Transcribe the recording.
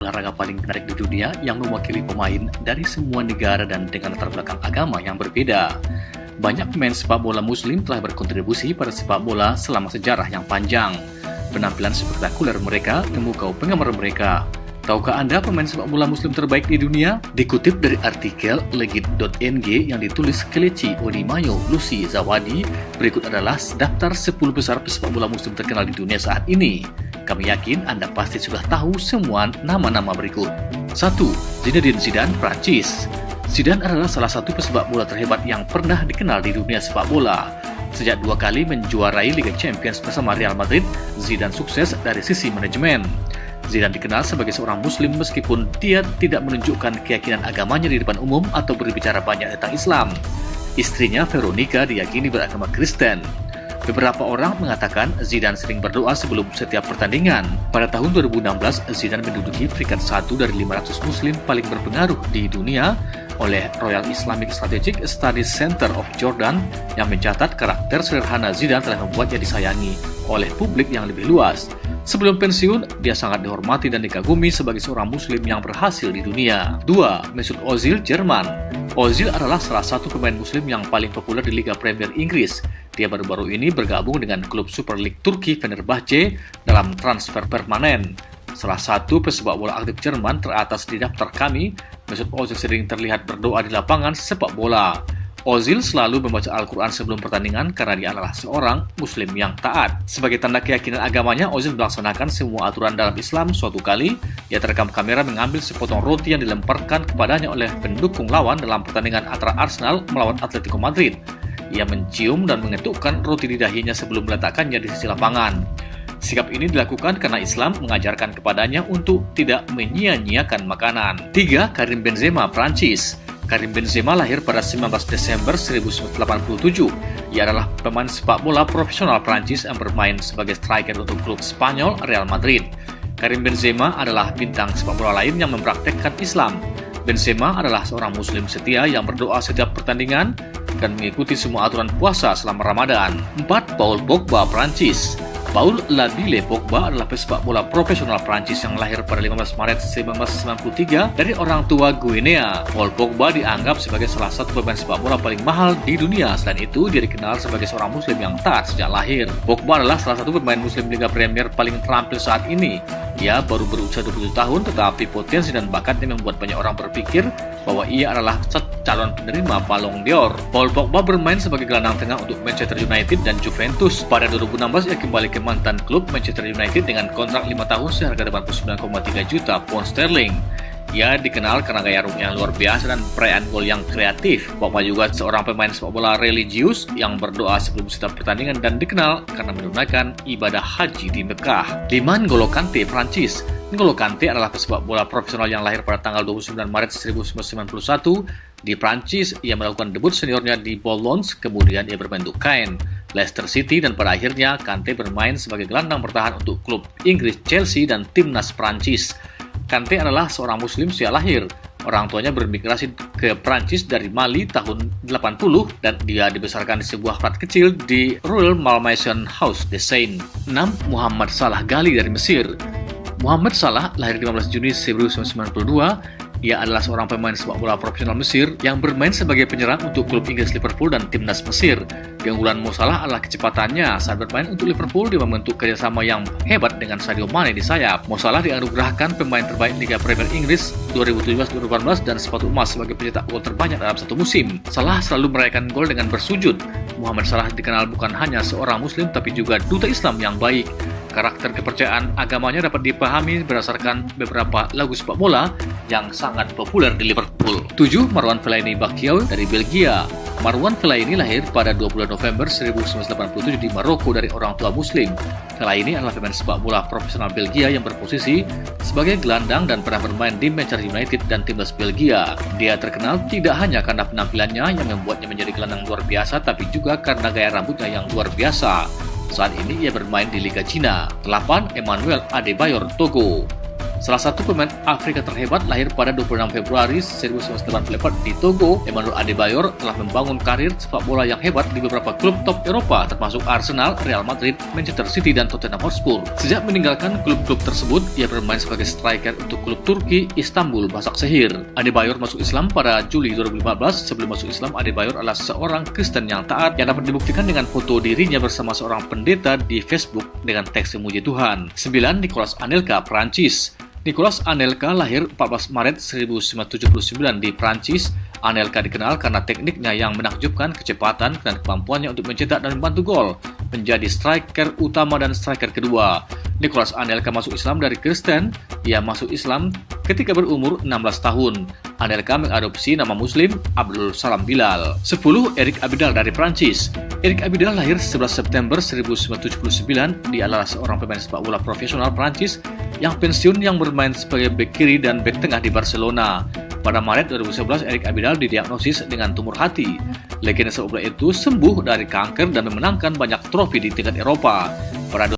olahraga paling menarik di dunia yang mewakili pemain dari semua negara dan dengan latar belakang agama yang berbeda. Banyak pemain sepak bola muslim telah berkontribusi pada sepak bola selama sejarah yang panjang. Penampilan spektakuler mereka memukau penggemar mereka. Tahukah Anda pemain sepak bola muslim terbaik di dunia? Dikutip dari artikel legit.ng yang ditulis Kelechi Odimayo Lucy Zawadi, berikut adalah daftar 10 besar pesepak bola muslim terkenal di dunia saat ini. Kami yakin Anda pasti sudah tahu semua nama-nama berikut. 1. Zinedine Zidane, Prancis. Zidane adalah salah satu pesepak bola terhebat yang pernah dikenal di dunia sepak bola. Sejak 2 kali menjuarai Liga Champions bersama Real Madrid, Zidane sukses dari sisi manajemen. Zidane dikenal sebagai seorang muslim meskipun dia tidak menunjukkan keyakinan agamanya di depan umum atau berbicara banyak tentang Islam. Istrinya Veronica diyakini beragama Kristen. Beberapa orang mengatakan Zidane sering berdoa sebelum setiap pertandingan. Pada tahun 2016, Zidane menduduki peringkat 1 dari 500 muslim paling berpengaruh di dunia oleh Royal Islamic Strategic Studies Center of Jordan yang mencatat karakter sederhana Zidane telah membuatnya disayangi oleh publik yang lebih luas. Sebelum pensiun, dia sangat dihormati dan dikagumi sebagai seorang muslim yang berhasil di dunia. 2. Mesut Ozil, Jerman. Ozil adalah salah satu pemain muslim yang paling populer di Liga Premier Inggris. Dia baru-baru ini bergabung dengan klub Super League Turki Fenerbahce dalam transfer permanen. Salah satu pesepak bola aktif Jerman teratas di daftar kami, Mesut Ozil sering terlihat berdoa di lapangan sepak bola. Ozil selalu membaca Al-Quran sebelum pertandingan karena dia adalah seorang muslim yang taat. Sebagai tanda keyakinan agamanya, Ozil melaksanakan semua aturan dalam Islam. Suatu kali, dia terekam kamera mengambil sepotong roti yang dilemparkan kepadanya oleh pendukung lawan dalam pertandingan antara Arsenal melawan Atletico Madrid. Ia mencium dan mengetukkan roti di dahinya sebelum meletakkannya di sisi lapangan. Sikap ini dilakukan karena Islam mengajarkan kepadanya untuk tidak menyia-nyiakan makanan. 3. Karim Benzema, Prancis. Karim Benzema lahir pada 19 Desember 1987. Ia adalah pemain sepak bola profesional Prancis yang bermain sebagai striker untuk klub Spanyol Real Madrid. Karim Benzema adalah bintang sepak bola lain yang mempraktekkan Islam. Benzema adalah seorang muslim setia yang berdoa setiap pertandingan dan mengikuti semua aturan puasa selama Ramadan. 4. Paul Pogba, Prancis. Paul Labile Pogba adalah pesepak bola profesional Prancis yang lahir pada 15 Maret 1993 dari orang tua Guinea. Paul Pogba dianggap sebagai salah satu pemain sepak bola paling mahal di dunia. Selain itu, dia dikenal sebagai seorang muslim yang taat sejak lahir. Pogba adalah salah satu pemain muslim Liga Premier paling terampil saat ini. Dia baru berusia 27 tahun, tetapi potensi dan bakatnya membuat banyak orang berpikir bahwa ia adalah calon penerima Ballon d'Or. Paul Pogba bermain sebagai gelandang tengah untuk Manchester United dan Juventus. Pada 2016, ia kembali ke mantan klub Manchester United dengan kontrak 5 tahun seharga 89,3 juta pound sterling. Ia dikenal karena gaya rumput yang luar biasa dan perayaan gol yang kreatif. Pogba juga seorang pemain sepak bola religius yang berdoa sebelum setiap pertandingan dan dikenal karena menunaikan ibadah haji di Mekah. 5. N'Golo Kante, Prancis. N'Golo Kante adalah pesepak bola profesional yang lahir pada tanggal 29 Maret 1991 di Prancis. Ia melakukan debut seniornya di Boulogne, kemudian ia bermain untuk Caen, Leicester City, dan pada akhirnya Kante bermain sebagai gelandang bertahan untuk klub Inggris Chelsea dan timnas Prancis. Kante adalah seorang muslim sejak lahir. Orang tuanya bermigrasi ke Prancis dari Mali tahun 80 dan dia dibesarkan di sebuah flat kecil di Royal Malmaison House de Seine. 6. Muhammad Salah Ghali dari Mesir. Muhammad Salah lahir 15 Juni 1992. Ia adalah seorang pemain sepak bola profesional Mesir yang bermain sebagai penyerang untuk klub Inggris Liverpool dan timnas Mesir. Keunggulan Mo Salah adalah kecepatannya. Saat bermain untuk Liverpool, dia membentuk kerjasama yang hebat dengan Sadio Mane di sayap. Mo Salah dianugerahkan pemain terbaik Liga Premier Inggris 2017-2018 dan sepatu emas sebagai pencetak gol terbanyak dalam satu musim. Salah selalu merayakan gol dengan bersujud. Muhammad Salah dikenal bukan hanya seorang muslim tapi juga duta Islam yang baik. Karakter kepercayaan agamanya dapat dipahami berdasarkan beberapa lagu sepak bola yang sangat populer di Liverpool. 7. Marwan Fellaini Bakio dari Belgia. Marwan Fellaini lahir pada 20 November 1987 di Maroko dari orang tua muslim. Fellaini adalah pemain sepak bola profesional Belgia yang berposisi sebagai gelandang dan pernah bermain di Manchester United dan timnas Belgia. Dia terkenal tidak hanya karena penampilannya yang membuatnya menjadi gelandang luar biasa, tapi juga karena gaya rambutnya yang luar biasa. Saat ini ia bermain di Liga Cina. 8. Emmanuel Adebayor, Togo. Salah satu pemain Afrika terhebat lahir pada 26 Februari 1984 di Togo, Emmanuel Adebayor telah membangun karir sepak bola yang hebat di beberapa klub top Eropa termasuk Arsenal, Real Madrid, Manchester City, dan Tottenham Hotspur. Sejak meninggalkan klub-klub tersebut, ia bermain sebagai striker untuk klub Turki Istanbul Başakşehir. Adebayor masuk Islam pada Juli 2015. Sebelum masuk Islam, Adebayor adalah seorang Kristen yang taat yang dapat dibuktikan dengan foto dirinya bersama seorang pendeta di Facebook dengan teks memuji Tuhan. 9. Nicolas Anelka, Prancis. Nicolas Anelka lahir 14 Maret 1979 di Prancis. Anelka dikenal karena tekniknya yang menakjubkan, kecepatan, dan kemampuannya untuk mencetak dan membantu gol. Menjadi striker utama dan striker kedua. Nicolas Anelka masuk Islam dari Kristen. Ia masuk Islam ketika berumur 16 tahun. Anelka mengadopsi nama Muslim Abdul Salam Bilal. 10. Eric Abidal dari Prancis. Eric Abidal lahir 11 September 1979. Dia adalah seorang pemain sepak bola profesional Prancis yang pensiun yang bermain sebagai bek kiri dan bek tengah di Barcelona. Pada Maret 2011, Eric Abidal didiagnosis dengan tumor hati. Legenda sepak bola itu sembuh dari kanker dan memenangkan banyak trofi di tingkat Eropa. Pada